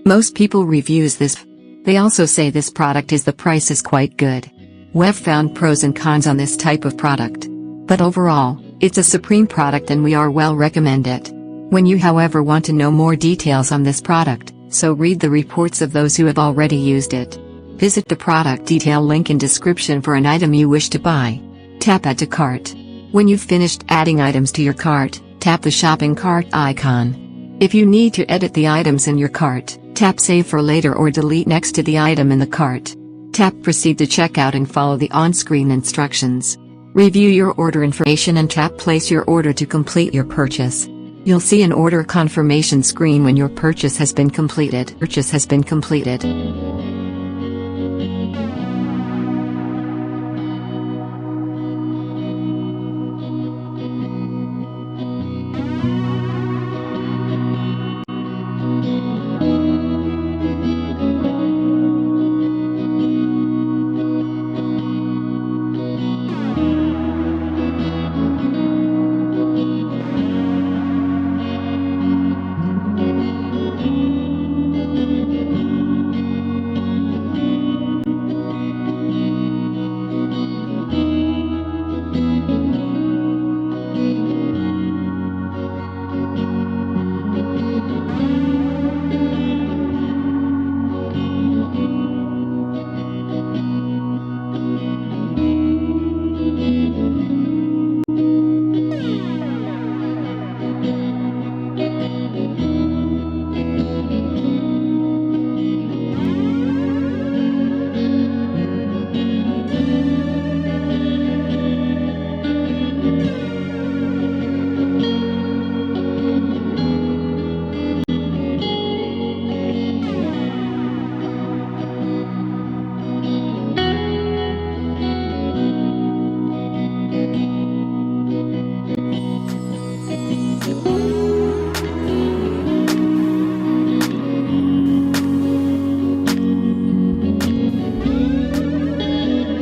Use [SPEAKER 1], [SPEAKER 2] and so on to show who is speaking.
[SPEAKER 1] Most people reviews this. They also say this product is the price is quite good. We've found pros and cons on this type of product. But overall, it's a supreme product and we are well recommend it. When you however want to know more details on this product, so read the reports of those who have already used it. Visit the product detail link in description for an item you wish to buy. Tap Add to Cart. When you've finished adding items to your cart, tap the shopping cart icon. If you need to edit the items in your cart, tap Save for later or delete next to the item in the cart. Tap Proceed to checkout and follow the on-screen instructions. Review your order information and tap Place your order to complete your purchase. You'll see an order confirmation screen when your purchase has been completed.